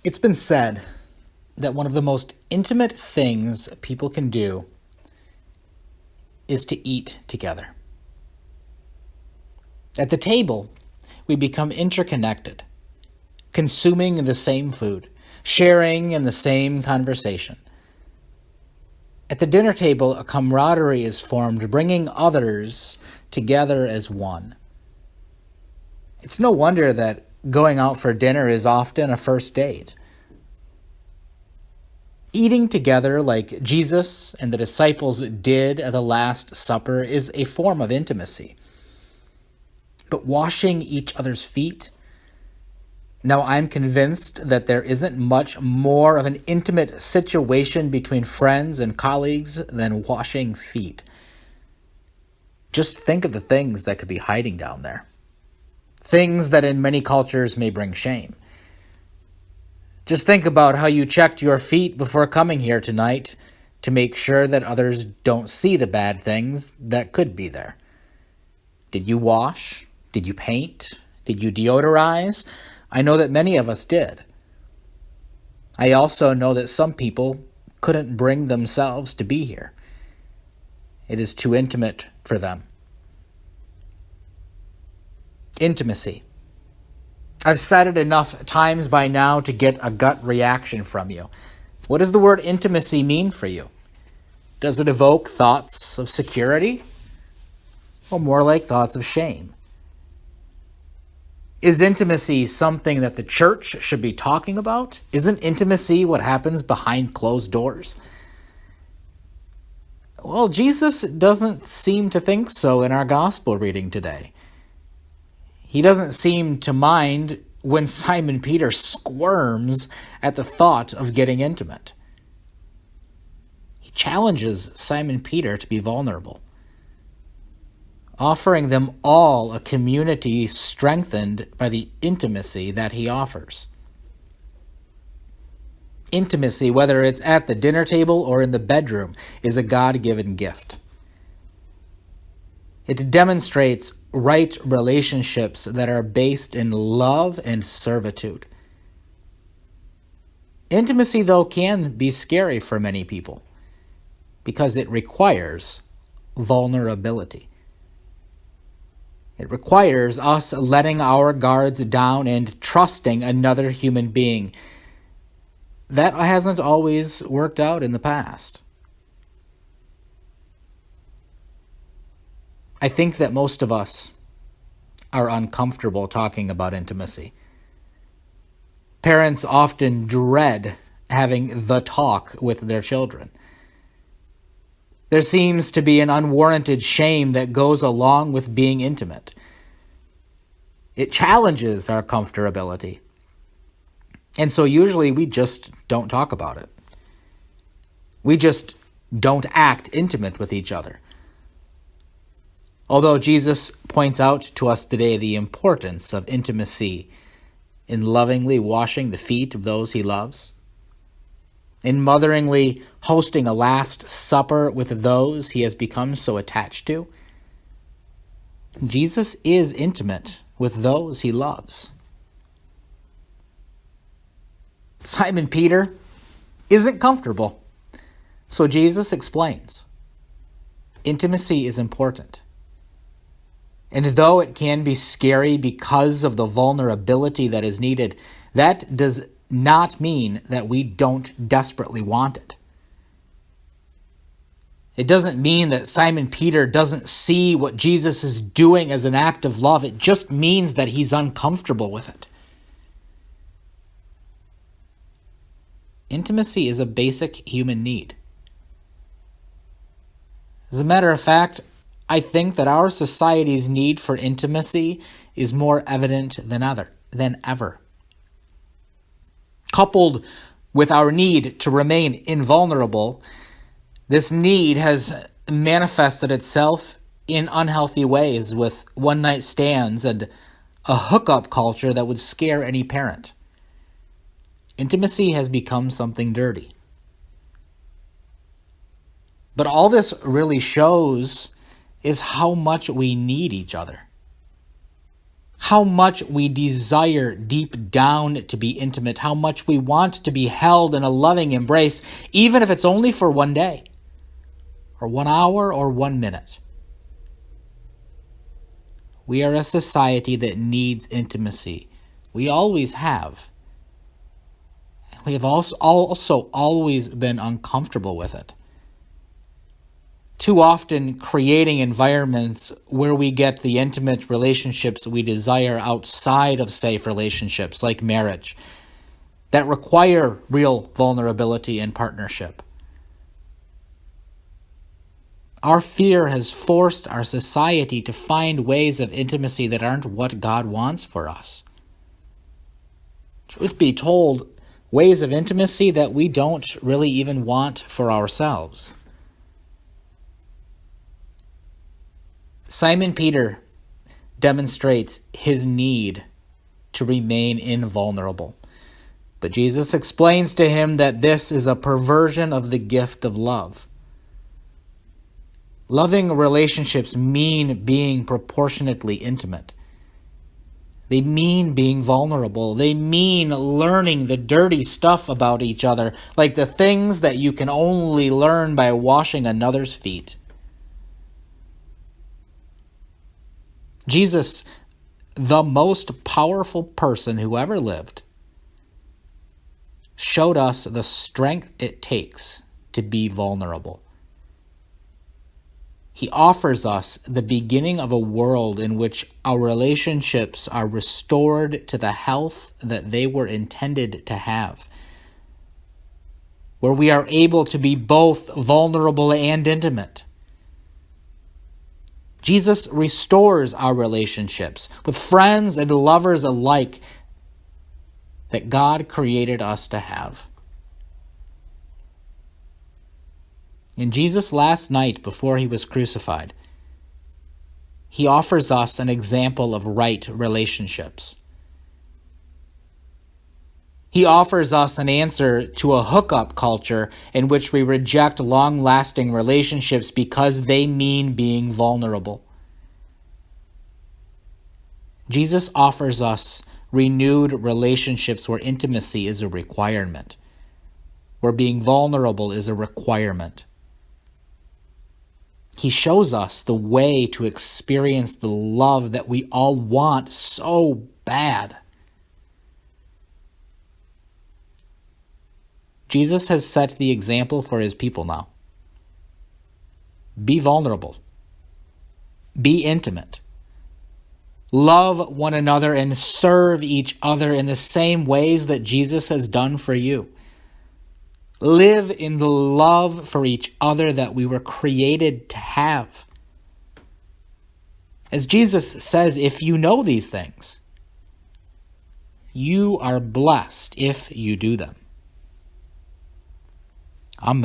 It's been said that one of the most intimate things people can do is to eat together. At the table, we become interconnected, consuming the same food, sharing in the same conversation. At the dinner table, a camaraderie is formed, bringing others together as one. It's no wonder that going out for dinner is often a first date. Eating together like Jesus and the disciples did at the Last Supper is a form of intimacy. But washing each other's feet? Now, I'm convinced that there isn't much more of an intimate situation between friends and colleagues than washing feet. Just think of the things that could be hiding down there. Things that in many cultures may bring shame. Just think about how you checked your feet before coming here tonight to make sure that others don't see the bad things that could be there. Did you wash? Did you paint? Did you deodorize? I know that many of us did. I also know that some people couldn't bring themselves to be here. It is too intimate for them. Intimacy. I've said it enough times by now to get a gut reaction from you. What does the word intimacy mean for you? Does it evoke thoughts of security? Or more like thoughts of shame? Is intimacy something that the church should be talking about? Isn't intimacy what happens behind closed doors? Well, Jesus doesn't seem to think so in our gospel reading today. He doesn't seem to mind when Simon Peter squirms at the thought of getting intimate. He challenges Simon Peter to be vulnerable, offering them all a community strengthened by the intimacy that he offers. Intimacy, whether it's at the dinner table or in the bedroom, is a God-given gift. It demonstrates right relationships that are based in love and servitude. Intimacy, though, can be scary for many people because it requires vulnerability. It requires us letting our guards down and trusting another human being. That hasn't always worked out in the past. I think that most of us are uncomfortable talking about intimacy. Parents often dread having the talk with their children. There seems to be an unwarranted shame that goes along with being intimate. It challenges our comfortability. And so usually we just don't talk about it. We just don't act intimate with each other. Although Jesus points out to us today the importance of intimacy in lovingly washing the feet of those he loves, in motheringly hosting a Last Supper with those he has become so attached to, Jesus is intimate with those he loves. Simon Peter isn't comfortable, so Jesus explains. Intimacy is important. And though it can be scary because of the vulnerability that is needed, that does not mean that we don't desperately want it. It doesn't mean that Simon Peter doesn't see what Jesus is doing as an act of love. It just means that he's uncomfortable with it. Intimacy is a basic human need. As a matter of fact, I think that our society's need for intimacy is more evident than ever. Coupled with our need to remain invulnerable, this need has manifested itself in unhealthy ways with one-night stands and a hookup culture that would scare any parent. Intimacy has become something dirty. But all this really shows is how much we need each other. how much we desire deep down to be intimate, how much we want to be held in a loving embrace, even if it's only for one day, or 1 hour, or 1 minute. We are a society that needs intimacy. We always have. We have also always been uncomfortable with it. Too often creating environments where we get the intimate relationships we desire outside of safe relationships like marriage that require real vulnerability and partnership. Our fear has forced our society to find ways of intimacy that aren't what God wants for us. Truth be told, ways of intimacy that we don't really even want for ourselves. Simon Peter demonstrates his need to remain invulnerable. But Jesus explains to him that this is a perversion of the gift of love. Loving relationships mean being proportionately intimate. They mean being vulnerable. They mean learning the dirty stuff about each other, like the things that you can only learn by washing another's feet. Jesus, the most powerful person who ever lived, showed us the strength it takes to be vulnerable. He offers us the beginning of a world in which our relationships are restored to the health that they were intended to have, where we are able to be both vulnerable and intimate. Jesus restores our relationships with friends and lovers alike that God created us to have. In Jesus' last night before he was crucified, he offers us an example of right relationships. He offers us an answer to a hookup culture in which we reject long-lasting relationships because they mean being vulnerable. Jesus offers us renewed relationships where intimacy is a requirement, where being vulnerable is a requirement. He shows us the way to experience the love that we all want so bad. Jesus has set the example for his people now. Be vulnerable. Be intimate. Love one another and serve each other in the same ways that Jesus has done for you. Live in the love for each other that we were created to have. As Jesus says, if you know these things, you are blessed if you do them. Amen.